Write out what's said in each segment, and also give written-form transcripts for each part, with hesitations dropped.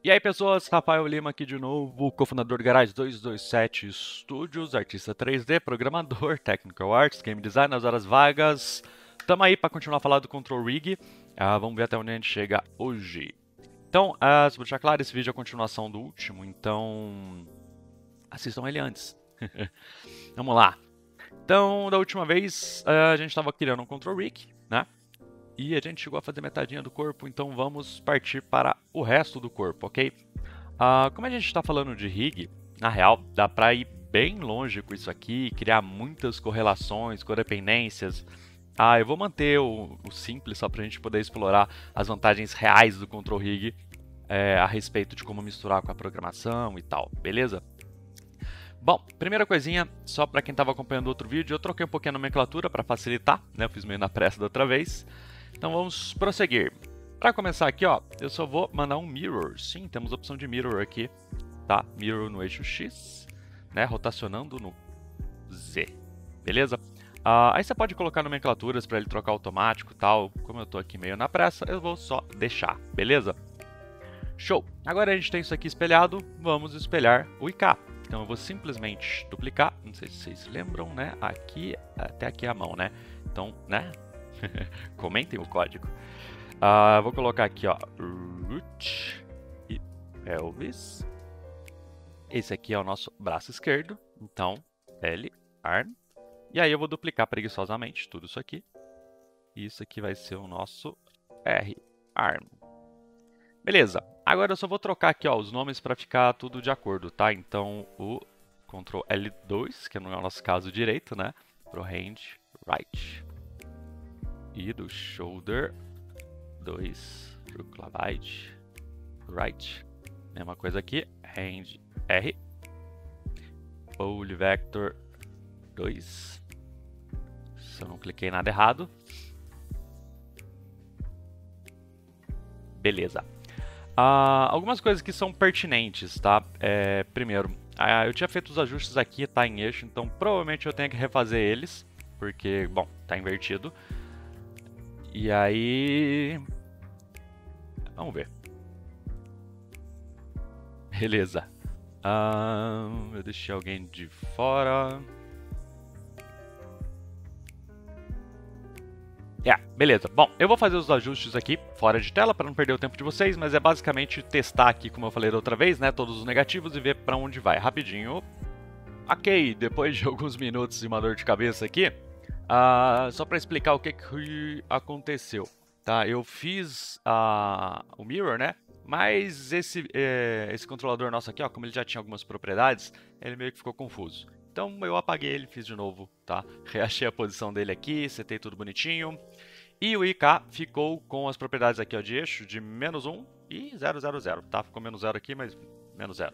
E aí pessoas, Rafael Lima aqui de novo, cofundador do Garage 227 Studios, artista 3D, programador, Technical Arts, Game Design nas horas vagas. Tamo aí para continuar a falar do Control Rig, vamos ver até onde a gente chega hoje. Então, só pra deixar claro, esse vídeo é a continuação do último, então assistam ele antes. Vamos lá. Então, da última vez, a gente estava criando um Control Rig, né? E a gente chegou a fazer metadinha do corpo, então vamos partir para o resto do corpo, ok? Como a gente está falando de rig, na real, dá para ir bem longe com isso aqui, criar muitas correlações, codependências. Eu vou manter o simples só para a gente poder explorar as vantagens reais do Control Rig a respeito de como misturar com a programação e tal, beleza? Bom, primeira coisinha, só para quem estava acompanhando outro vídeo, eu troquei um pouquinho a nomenclatura para facilitar, né? Eu fiz meio na pressa da outra vez. Então vamos prosseguir. Para começar aqui, ó, eu só vou mandar um mirror. Sim, temos a opção de mirror aqui, tá? Mirror no eixo X, né? Rotacionando no Z, beleza? Aí você pode colocar nomenclaturas para ele trocar automático e tal. Como eu tô aqui meio na pressa, eu vou só deixar, beleza? Show! Agora a gente tem isso aqui espelhado, vamos espelhar o IK. Então eu vou simplesmente duplicar, não sei se vocês lembram, né? Aqui, até aqui a mão, né? Então, né? Comentem o código. Vou colocar aqui, ó, root e pelvis. Esse aqui é o nosso braço esquerdo. Então, L, arm. E aí eu vou duplicar preguiçosamente tudo isso aqui. E isso aqui vai ser o nosso R, arm. Beleza. Agora eu só vou trocar aqui, ó, os nomes para ficar tudo de acordo, tá? Então, o Ctrl L2, que não é o nosso caso direito, né? Pro hand, right. E do shoulder 2 pro clavite right. Mesma coisa aqui, hand R. Pole vector 2. Se eu não cliquei nada errado. Beleza. Algumas coisas que são pertinentes, tá? Primeiro, eu tinha feito os ajustes aqui, tá em eixo, então provavelmente eu tenho que refazer eles, porque, bom, tá invertido. E aí... vamos ver. Beleza. Eu deixei alguém de fora. Beleza. Bom, eu vou fazer os ajustes aqui fora de tela para não perder o tempo de vocês, mas é basicamente testar aqui, como eu falei da outra vez, né, todos os negativos e ver para onde vai. Rapidinho. Ok, depois de alguns minutos e uma dor de cabeça aqui, só para explicar o que aconteceu, tá? Eu fiz o mirror, né? Mas esse controlador nosso aqui, ó, como ele já tinha algumas propriedades, ele meio que ficou confuso. Então eu apaguei ele, fiz de novo, tá? Reachei a posição dele aqui, setei tudo bonitinho. E o IK ficou com as propriedades aqui, ó, de eixo de -1 e 0, 0, 0, tá? Ficou -0 aqui, mas -0,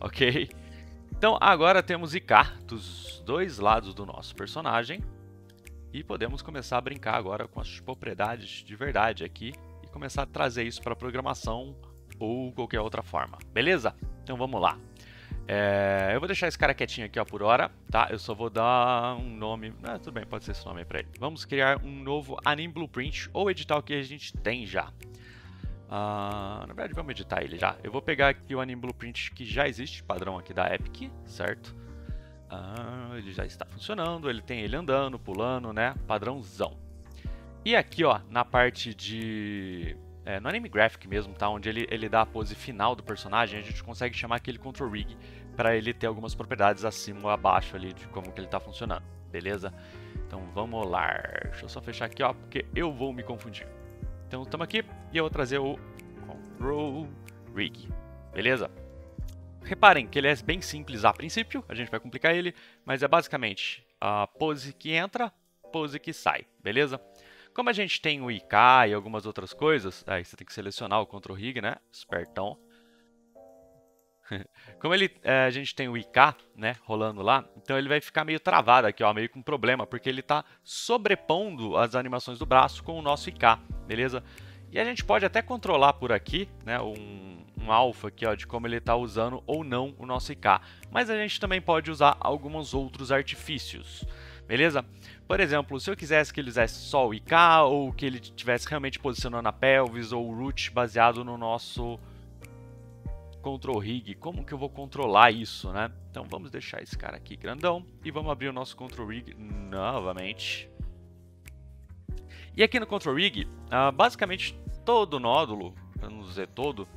ok? Então agora temos IK dos dois lados do nosso personagem. E podemos começar a brincar agora com as propriedades de verdade aqui e começar a trazer isso para a programação ou qualquer outra forma, beleza? Então vamos lá. Eu vou deixar esse cara quietinho aqui, ó, por hora, tá? Eu só vou dar um nome... tudo bem, pode ser esse nome aí pra ele. Vamos criar um novo Anime Blueprint ou editar o que a gente tem já. Na verdade, vamos editar ele já. Eu vou pegar aqui o Anime Blueprint que já existe, padrão aqui da Epic, certo? Ele já está funcionando, ele tem ele andando, pulando, né? Padrãozão. E aqui, ó, na parte de... no Anime Graphic mesmo, tá? Onde ele dá a pose final do personagem, a gente consegue chamar aquele Control Rig para ele ter algumas propriedades acima ou abaixo ali de como que ele está funcionando, beleza? Então vamos lá, deixa eu só fechar aqui, ó, porque eu vou me confundir. Então estamos aqui e eu vou trazer o Control Rig, beleza? Reparem que ele é bem simples a princípio, a gente vai complicar ele, mas é basicamente a pose que entra, pose que sai, beleza? Como a gente tem o IK e algumas outras coisas, aí você tem que selecionar o Control Rig, né? Espertão. Como a gente tem o IK, né, rolando lá, então ele vai ficar meio travado aqui, ó, meio com problema, porque ele está sobrepondo as animações do braço com o nosso IK, beleza? E a gente pode até controlar por aqui, né, um alpha aqui, ó, de como ele está usando ou não o nosso IK. Mas a gente também pode usar alguns outros artifícios, beleza? Por exemplo, se eu quisesse que ele usasse só o IK, ou que ele estivesse realmente posicionando a pelvis ou o root baseado no nosso control rig, como que eu vou controlar isso, né? Então vamos deixar esse cara aqui grandão e vamos abrir o nosso control rig novamente. E aqui no control rig, basicamente todo nódulo, para não dizer todo,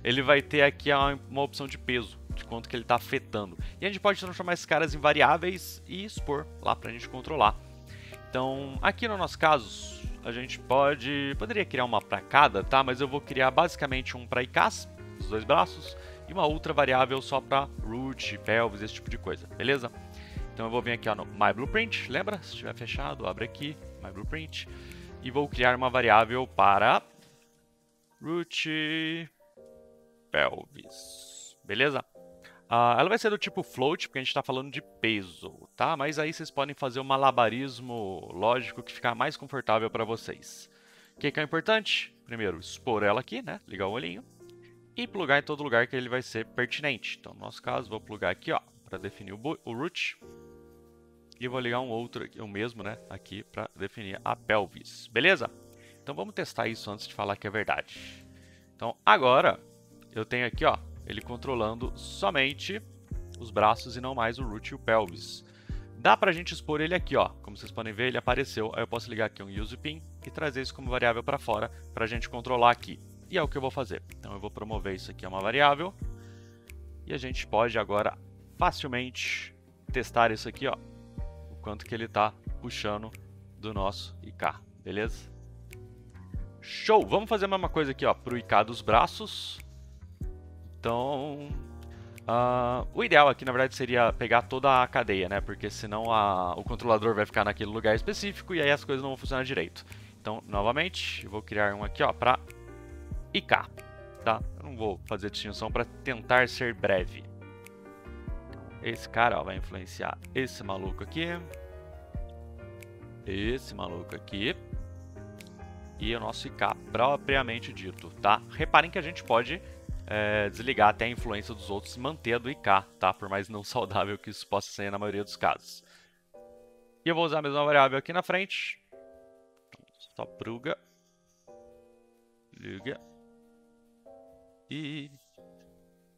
ele vai ter aqui uma opção de peso, de quanto que ele está afetando. E a gente pode transformar esses caras em variáveis e expor lá para a gente controlar. Então, aqui no nosso caso, a gente poderia criar uma para cada, tá? Mas eu vou criar basicamente um para IKs, os dois braços, e uma outra variável só para root, pelvis, esse tipo de coisa, beleza? Então eu vou vir aqui ó, no My Blueprint, lembra? Se estiver fechado, abre aqui, My Blueprint, e vou criar uma variável para root, pelvis, beleza? Ela vai ser do tipo float, porque a gente está falando de peso, tá? Mas aí vocês podem fazer um malabarismo lógico que ficar mais confortável para vocês. O que é importante? Primeiro, expor ela aqui, né? Ligar o olhinho. E plugar em todo lugar que ele vai ser pertinente. Então, no nosso caso, vou plugar aqui, ó, para definir o root. E vou ligar um outro, o mesmo, né? Aqui para definir a pelvis. Beleza? Então, vamos testar isso antes de falar que é verdade. Então, agora, eu tenho aqui, ó, ele controlando somente os braços e não mais o root e o pelvis. Dá pra gente expor ele aqui, ó. Como vocês podem ver, ele apareceu. Aí eu posso ligar aqui um usePin e trazer isso como variável para fora pra gente controlar aqui. E é o que eu vou fazer. Então eu vou promover isso aqui a uma variável. E a gente pode agora facilmente testar isso aqui, ó. O quanto que ele tá puxando do nosso IK, beleza? Show! Vamos fazer a mesma coisa aqui, ó, pro IK dos braços. Então, o ideal aqui, na verdade, seria pegar toda a cadeia, né? Porque senão o controlador vai ficar naquele lugar específico e aí as coisas não vão funcionar direito. Então, novamente, eu vou criar um aqui, ó, para IK, tá? Eu não vou fazer distinção para tentar ser breve. Então, esse cara, ó, vai influenciar esse maluco aqui, e o nosso IK propriamente dito, tá? Reparem que a gente pode desligar até a influência dos outros e manter a do IK, tá? Por mais não saudável que isso possa ser na maioria dos casos. E eu vou usar a mesma variável aqui na frente. Só pluga. Liga. E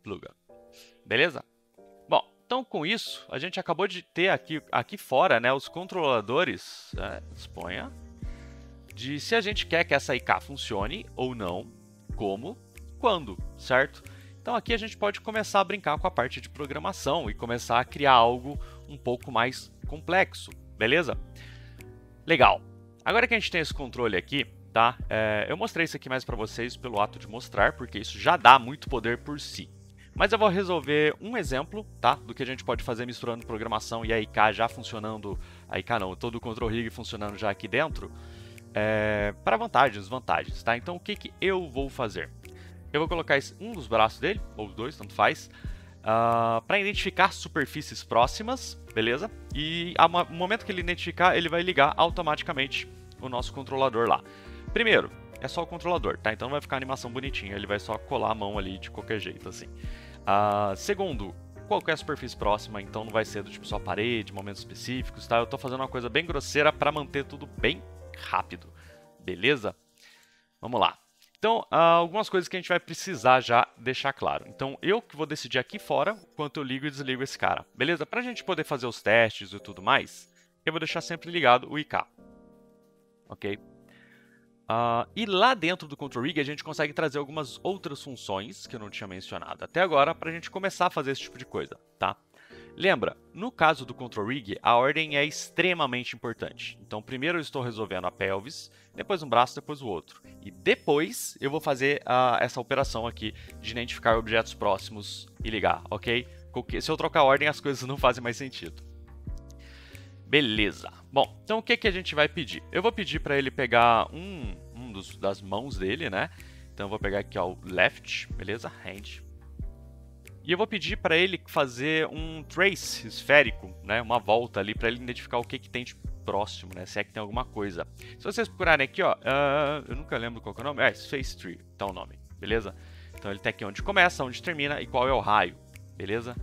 pluga. Beleza? Bom, então com isso, a gente acabou de ter aqui fora, né, os controladores, exponha, de se a gente quer que essa IK funcione ou não, como, quando, certo? Então aqui a gente pode começar a brincar com a parte de programação e começar a criar algo um pouco mais complexo, beleza? Legal. Agora que a gente tem esse controle aqui, tá? Eu mostrei isso aqui mais para vocês pelo ato de mostrar, porque isso já dá muito poder por si. Mas eu vou resolver um exemplo, tá? Do que a gente pode fazer misturando programação e a IK já funcionando, a IK não, todo o control rig funcionando já aqui dentro, para vantagens e desvantagens, tá? Então o que eu vou fazer? Eu vou colocar um dos braços dele, ou os dois, tanto faz, para identificar superfícies próximas, beleza? E no momento que ele identificar, ele vai ligar automaticamente o nosso controlador lá. Primeiro, é só o controlador, tá? Então não vai ficar a animação bonitinha, ele vai só colar a mão ali de qualquer jeito, assim. Segundo, qualquer superfície próxima, então não vai ser do tipo só parede, momentos específicos, tá? Eu tô fazendo uma coisa bem grosseira para manter tudo bem rápido, beleza? Vamos lá. Então, algumas coisas que a gente vai precisar já deixar claro. Então, eu que vou decidir aqui fora o quanto eu ligo e desligo esse cara, beleza? Para a gente poder fazer os testes e tudo mais, eu vou deixar sempre ligado o IK, ok? E lá dentro do Control Rig a gente consegue trazer algumas outras funções que eu não tinha mencionado até agora para a gente começar a fazer esse tipo de coisa, tá? Lembra, no caso do Control Rig, a ordem é extremamente importante. Então, primeiro eu estou resolvendo a pelvis, depois um braço, depois o outro. E depois eu vou fazer essa operação aqui de identificar objetos próximos e ligar, ok? Se eu trocar a ordem, as coisas não fazem mais sentido. Beleza. Bom, então o que a gente vai pedir? Eu vou pedir para ele pegar das mãos dele, né? Então eu vou pegar aqui ó, o left, beleza? Hand. E eu vou pedir para ele fazer um trace esférico, né? Uma volta ali para ele identificar o que tem de próximo, né? Se é que tem alguma coisa. Se vocês procurarem aqui, ó, eu nunca lembro qual que é o nome. Space Tree, tá o nome, beleza? Então ele tem aqui onde começa, onde termina e qual é o raio, beleza?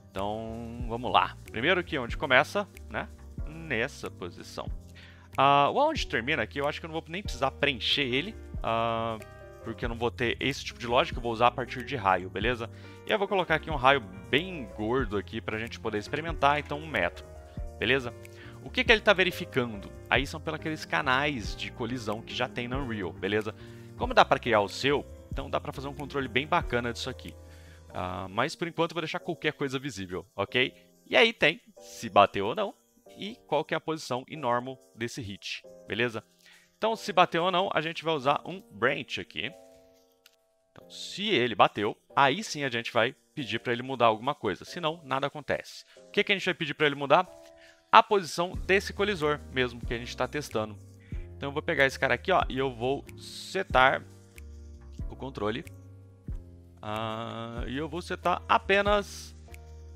Então vamos lá. Primeiro aqui onde começa, né? Nessa posição. O onde termina aqui, eu acho que eu não vou nem precisar preencher ele. porque eu não vou ter esse tipo de lógica, eu vou usar a partir de raio, beleza? E eu vou colocar aqui um raio bem gordo aqui para a gente poder experimentar, então 1 metro, beleza? O que ele está verificando? Aí são pelos aqueles canais de colisão que já tem no Unreal, beleza? Como dá para criar o seu, então dá para fazer um controle bem bacana disso aqui. Mas por enquanto eu vou deixar qualquer coisa visível, ok? E aí tem se bateu ou não e qual que é a posição e normal desse hit, beleza? Então se bateu ou não, a gente vai usar um branch aqui. Então, se ele bateu, aí sim a gente vai pedir para ele mudar alguma coisa, senão nada acontece. O que a gente vai pedir para ele mudar? A posição desse colisor mesmo que a gente está testando. Então eu vou pegar esse cara aqui, ó, e eu vou setar o controle. E eu vou setar apenas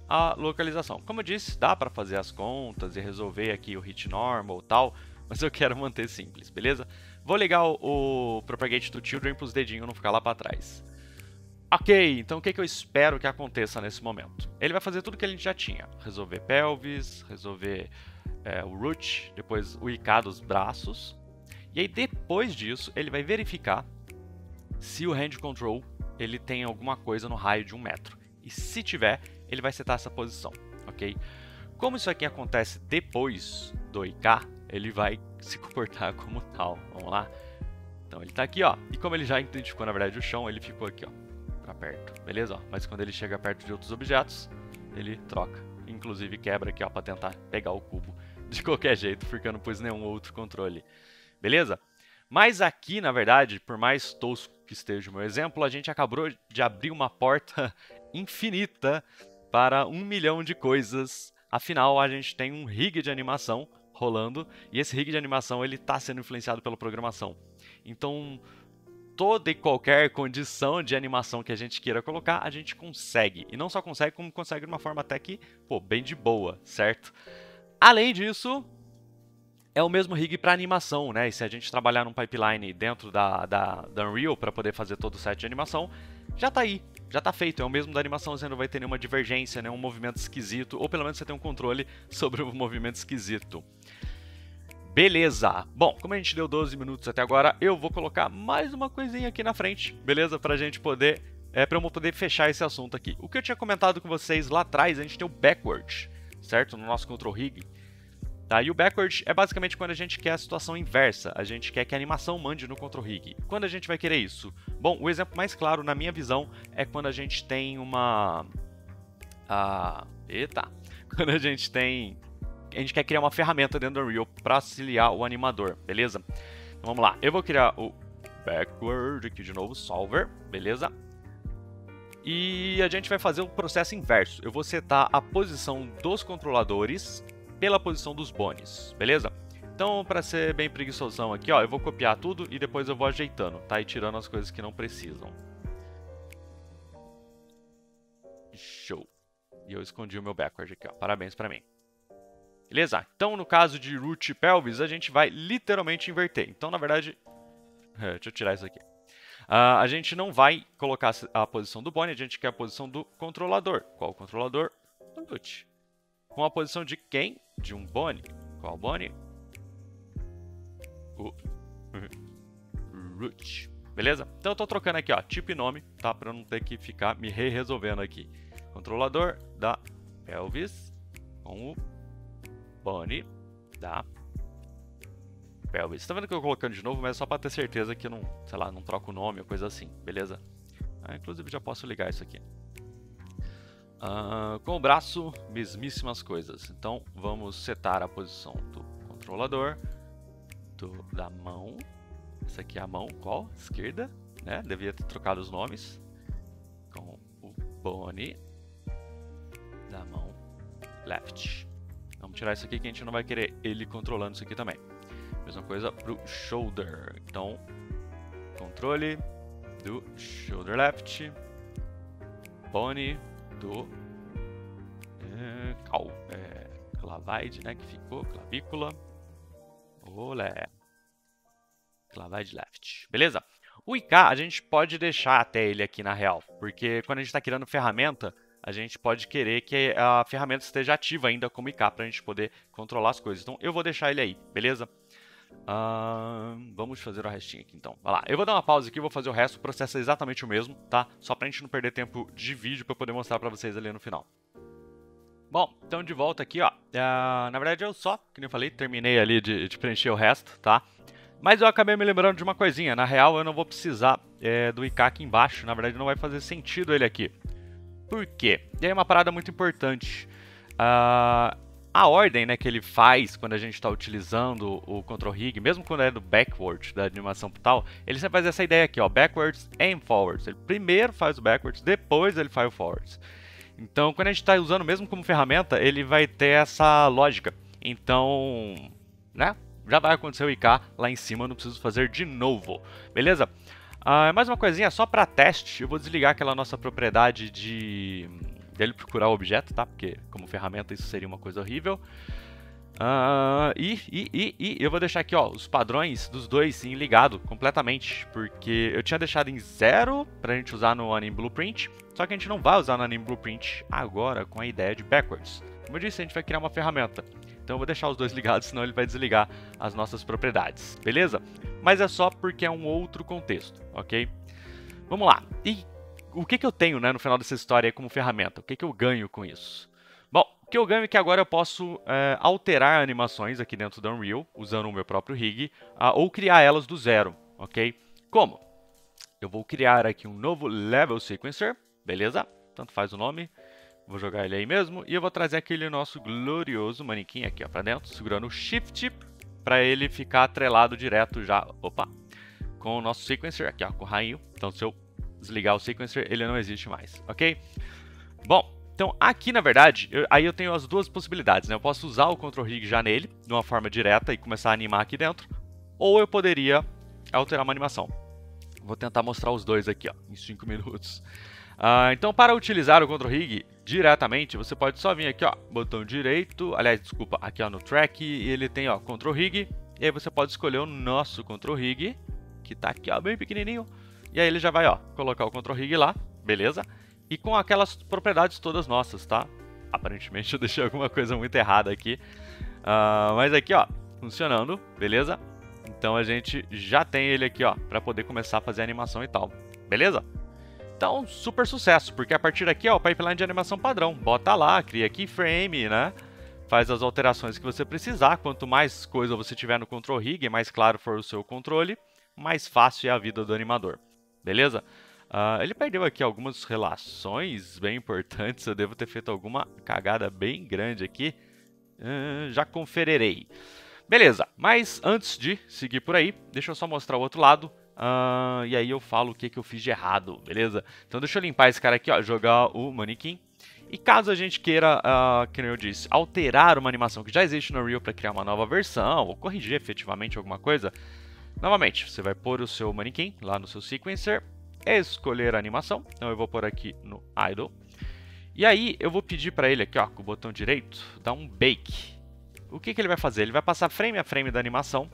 a localização. Como eu disse, dá para fazer as contas e resolver aqui o hit normal e tal, mas eu quero manter simples, beleza? Vou ligar o Propagate to Children para os dedinhos não ficar lá para trás. Ok, então o que eu espero que aconteça nesse momento? Ele vai fazer tudo que a gente já tinha. Resolver pelvis, resolver o root, depois o IK dos braços. E aí depois disso, ele vai verificar se o hand control ele tem alguma coisa no raio de 1 metro. E se tiver, ele vai setar essa posição, ok? Como isso aqui acontece depois do IK, ele vai se comportar como tal. Vamos lá? Então ele está aqui, ó. E como ele já identificou, na verdade, o chão, ele ficou aqui, ó, para perto, beleza? Ó, mas quando ele chega perto de outros objetos, ele troca. Inclusive quebra aqui, ó, para tentar pegar o cubo de qualquer jeito, porque eu não pus nenhum outro controle. Beleza? Mas aqui, na verdade, por mais tosco que esteja o meu exemplo, a gente acabou de abrir uma porta infinita para 1 milhão de coisas. Afinal, a gente tem um rig de animação rolando, e esse rig de animação ele está sendo influenciado pela programação. Então, toda e qualquer condição de animação que a gente queira colocar, a gente consegue. E não só consegue, como consegue de uma forma até que, pô, bem de boa, certo? Além disso, é o mesmo rig para animação, né? E se a gente trabalhar num pipeline dentro da Unreal para poder fazer todo o set de animação, já tá aí, já tá feito. É o mesmo da animação, você não vai ter nenhuma divergência, nenhum movimento esquisito, ou pelo menos você tem um controle sobre o movimento esquisito. Beleza! Bom, como a gente deu 12 minutos até agora, eu vou colocar mais uma coisinha aqui na frente, beleza? Pra gente poder, pra eu poder fechar esse assunto aqui. O que eu tinha comentado com vocês lá atrás, a gente tem o backward, certo? No nosso control rig. Tá? E o backward é basicamente quando a gente quer a situação inversa, a gente quer que a animação mande no control rig. Quando a gente vai querer isso? Bom, o exemplo mais claro, na minha visão, é quando a gente tem uma... Quando a gente quer criar uma ferramenta dentro do Unreal para auxiliar o animador, beleza? Então vamos lá, eu vou criar o backward aqui de novo, solver, beleza? E a gente vai fazer o processo inverso. Eu vou setar a posição dos controladores pela posição dos bones, beleza? Então, para ser bem preguiçosão aqui, ó, eu vou copiar tudo e depois eu vou ajeitando, tá? E tirando as coisas que não precisam. Show! E eu escondi o meu backward aqui, ó. Parabéns para mim. Beleza? Então, no caso de root e pelvis, a gente vai literalmente inverter. Então, na verdade... deixa eu tirar isso aqui. A gente não vai colocar a posição do bone, a gente quer a posição do controlador. Qual o controlador? O root. Com a posição de quem? De um bone. Qual bone? O root. Beleza? Então, eu estou trocando aqui, ó, tipo e nome, tá? Para eu não ter que ficar me resolvendo aqui. Controlador da pelvis com o bone da pelvis. Tá vendo que eu colocando de novo, mas é só para ter certeza que não, sei lá, não troco o nome ou coisa assim, beleza? Inclusive já posso ligar isso aqui. Com o braço, mesmíssimas coisas. Então vamos setar a posição do controlador, da mão. Essa aqui é a mão, qual? Esquerda, né? Devia ter trocado os nomes. Com o bone da mão left. Vamos tirar isso aqui que a gente não vai querer ele controlando isso aqui também. Mesma coisa pro shoulder. Então, controle do shoulder left, bone do clavide, né, que ficou, clavícula, olé, clavide left, beleza? O IK a gente pode deixar até ele aqui na real, porque quando a gente está criando ferramenta, a gente pode querer que a ferramenta esteja ativa ainda como IK para a gente poder controlar as coisas. Então eu vou deixar ele aí, beleza? Vamos fazer o restinho aqui então. Vai lá, eu vou dar uma pausa aqui, vou fazer o resto, o processo é exatamente o mesmo, tá? Só pra gente não perder tempo de vídeo pra eu poder mostrar pra vocês ali no final. Bom, então de volta aqui, ó. Na verdade eu só, que nem eu falei, terminei ali de preencher o resto, tá? Mas eu acabei me lembrando de uma coisinha. Na real, eu não vou precisar do IK aqui embaixo. Na verdade, não vai fazer sentido ele aqui. Por quê? E aí uma parada muito importante. A ordem, né, que ele faz quando a gente está utilizando o Control Rig, mesmo quando é do backward, da animação e tal, ele sempre faz essa ideia aqui, ó, backwards and forwards. Ele primeiro faz o backwards, depois ele faz o forwards. Então, quando a gente está usando mesmo como ferramenta, ele vai ter essa lógica. Então, né, já vai acontecer o IK lá em cima, eu não preciso fazer de novo, beleza? Mais uma coisinha, só para teste, eu vou desligar aquela nossa propriedade dele procurar o objeto, tá? Porque como ferramenta isso seria uma coisa horrível. E eu vou deixar aqui, ó, os padrões dos dois sim ligado completamente, porque eu tinha deixado em 0 pra gente usar no Anime Blueprint, só que a gente não vai usar no Anime Blueprint agora com a ideia de backwards. Como eu disse, a gente vai criar uma ferramenta. Então eu vou deixar os dois ligados, senão ele vai desligar as nossas propriedades, beleza? Mas é só porque é um outro contexto, ok? Vamos lá. E o que eu tenho, né, no final dessa história aí como ferramenta? O que eu ganho com isso? Bom, o que eu ganho é que agora eu posso alterar animações aqui dentro do Unreal, usando o meu próprio rig, ou criar elas do zero, ok? Como? Eu vou criar aqui um novo Level Sequencer, beleza? Tanto faz o nome. Vou jogar ele aí mesmo e eu vou trazer aquele nosso glorioso manequim aqui, ó, pra dentro, segurando o Shift para ele ficar atrelado direto já, com o nosso sequencer aqui, ó, com o rainho. Então se eu desligar o sequencer, ele não existe mais, ok? Bom, então aqui na verdade, aí eu tenho as duas possibilidades, né? Eu posso usar o Control Rig já nele, de uma forma direta e começar a animar aqui dentro, ou eu poderia alterar uma animação. Vou tentar mostrar os dois aqui, ó, em 5 minutos. Então, para utilizar o Control Rig diretamente, você pode só vir aqui, ó, botão direito, aliás, desculpa, aqui ó, no Track, e ele tem, ó, Control Rig, e aí você pode escolher o nosso Control Rig, que tá aqui, ó, bem pequenininho, e aí ele já vai, ó, colocar o Control Rig lá, beleza? E com aquelas propriedades todas nossas, tá? Aparentemente eu deixei alguma coisa muito errada aqui, mas aqui, ó, funcionando, beleza? Então a gente já tem ele aqui, ó, para poder começar a fazer a animação e tal, beleza? Então, super sucesso, porque a partir daqui, ó, o pipeline de animação padrão. Bota lá, cria keyframe, né? Faz as alterações que você precisar. Quanto mais coisa você tiver no Control Rig, mais claro for o seu controle, mais fácil é a vida do animador. Beleza? Ele perdeu aqui algumas relações bem importantes. Eu devo ter feito alguma cagada bem grande aqui. Já conferirei. Beleza, mas antes de seguir por aí, deixa eu só mostrar o outro lado. E aí eu falo o que eu fiz de errado, beleza? Então deixa eu limpar esse cara aqui, ó, jogar o manequim. E caso a gente queira, como eu disse, alterar uma animação que já existe no Unreal para criar uma nova versão, ou corrigir efetivamente alguma coisa, novamente, você vai pôr o seu manequim lá no seu sequencer, escolher a animação, então eu vou pôr aqui no Idle. E aí eu vou pedir para ele aqui, ó, com o botão direito, dar um Bake. O que ele vai fazer? Ele vai passar frame a frame da animação,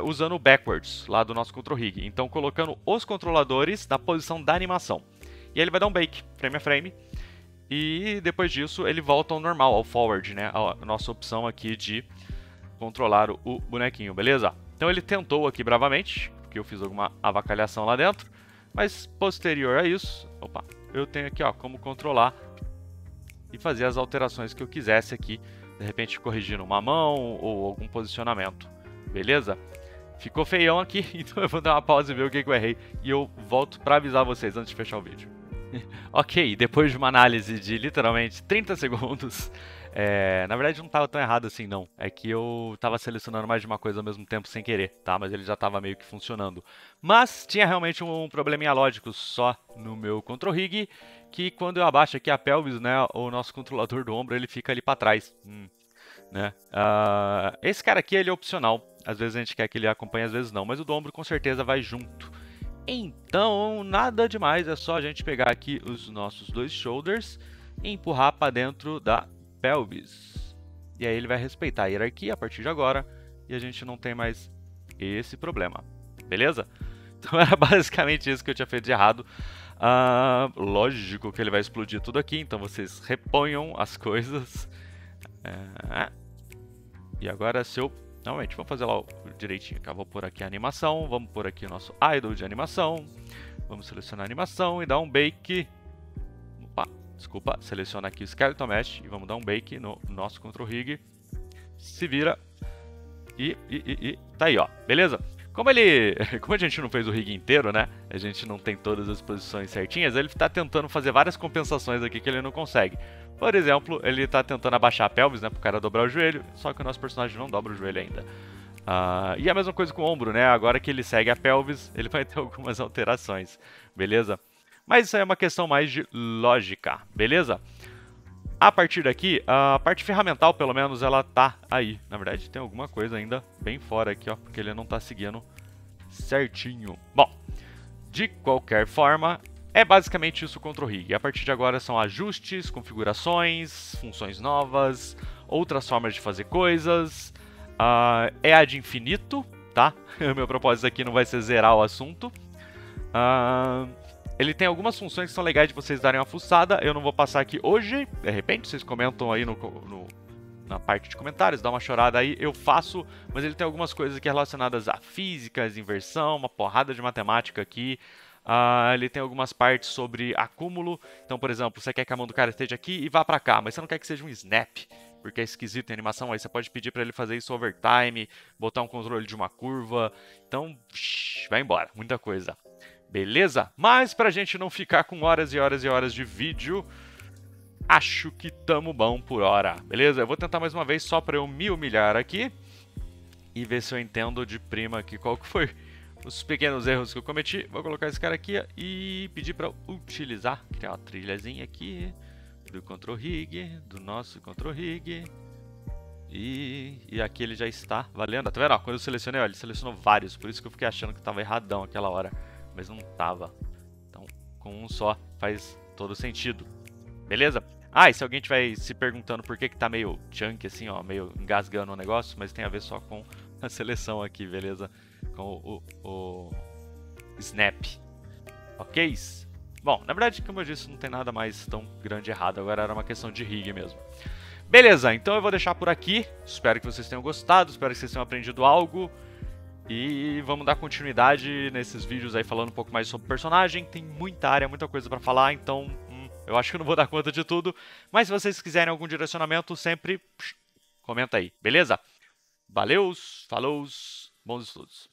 usando o backwards lá do nosso Control Rig. Então, colocando os controladores na posição da animação. E aí ele vai dar um bake, frame a frame. E depois disso, ele volta ao normal, ao forward, né? A nossa opção aqui de controlar o bonequinho, beleza? Então, ele tentou aqui bravamente, porque eu fiz alguma avacalhação lá dentro. Mas, posterior a isso, eu tenho aqui, ó, como controlar e fazer as alterações que eu quisesse aqui. De repente, corrigindo uma mão ou algum posicionamento. Beleza? Ficou feião aqui, então eu vou dar uma pausa e ver o que eu errei. E eu volto para avisar vocês antes de fechar o vídeo. Ok, depois de uma análise de literalmente 30 segundos, na verdade não estava tão errado assim não. É que eu estava selecionando mais de uma coisa ao mesmo tempo sem querer, tá? Mas ele já estava meio que funcionando. Mas tinha realmente um probleminha lógico só no meu Control Rig, que quando eu abaixo aqui a pelvis, né, o nosso controlador do ombro, ele fica ali para trás. Né? Esse cara aqui ele é opcional, às vezes a gente quer que ele acompanhe, às vezes não, mas o do ombro com certeza vai junto. Então, nada demais, é só a gente pegar aqui os nossos dois shoulders e empurrar para dentro da pelvis. E aí ele vai respeitar a hierarquia a partir de agora e a gente não tem mais esse problema, beleza? Então era basicamente isso que eu tinha feito de errado. Lógico que ele vai explodir tudo aqui, então vocês reponham as coisas. E agora se eu Normalmente, vamos fazer lá direitinho. Vou pôr aqui a animação, vamos pôr aqui o nosso idle de animação. Vamos selecionar a animação e dar um bake. Opa, desculpa, seleciona aqui o Skeleton Mesh e vamos dar um bake no nosso Control Rig. Se vira. E tá aí, ó, beleza? Como a gente não fez o rig inteiro, né? A gente não tem todas as posições certinhas, ele tá tentando fazer várias compensações aqui que ele não consegue. Por exemplo, ele tá tentando abaixar a pelvis, né, pro cara dobrar o joelho, só que o nosso personagem não dobra o joelho ainda. E a mesma coisa com o ombro, né? Agora que ele segue a pelvis, ele vai ter algumas alterações, beleza? Mas isso aí é uma questão mais de lógica, beleza? A partir daqui, a parte ferramental, pelo menos, ela tá aí. Na verdade, tem alguma coisa ainda bem fora aqui, ó, porque ele não tá seguindo certinho. Bom, de qualquer forma, é basicamente isso o Control Rig. A partir de agora são ajustes, configurações, funções novas, outras formas de fazer coisas. É ad infinito, tá? O meu propósito aqui não vai ser zerar o assunto. Ele tem algumas funções que são legais de vocês darem uma fuçada. Eu não vou passar aqui hoje. De repente, vocês comentam aí na parte de comentários, dá uma chorada aí, eu faço. Mas ele tem algumas coisas aqui relacionadas a físicas, inversão, uma porrada de matemática aqui. Ele tem algumas partes sobre acúmulo. Então, por exemplo, você quer que a mão do cara esteja aqui e vá pra cá, mas você não quer que seja um snap, porque é esquisito em animação. Aí você pode pedir para ele fazer isso overtime, botar um controle de uma curva. Então, vai embora, muita coisa. Beleza? Mas pra gente não ficar com horas e horas e horas de vídeo, acho que tamo bom por hora, beleza? Eu vou tentar mais uma vez só pra eu me humilhar aqui e ver se eu entendo de prima aqui qual que foi os pequenos erros que eu cometi. Vou colocar esse cara aqui e pedir pra utilizar, criar uma trilhazinha aqui do Control Rig, do nosso Control Rig. E aqui ele já está valendo. Tá vendo? Ó, quando eu selecionei, ó, ele selecionou vários, por isso que eu fiquei achando que tava erradão aquela hora. Mas não tava. Então, com um só faz todo sentido. Beleza? E se alguém estiver se perguntando por que tá meio chunk assim, ó, meio engasgando o negócio, mas tem a ver só com a seleção aqui, beleza? Com o snap. Ok? Bom, na verdade, como eu disse, não tem nada mais tão grande errado. Agora era uma questão de rig mesmo. Beleza, então eu vou deixar por aqui. Espero que vocês tenham gostado, espero que vocês tenham aprendido algo. E vamos dar continuidade nesses vídeos aí falando um pouco mais sobre o personagem. Tem muita área, muita coisa pra falar, então eu acho que eu não vou dar conta de tudo. Mas se vocês quiserem algum direcionamento, sempre comenta aí, beleza? Valeus, falou, bons estudos.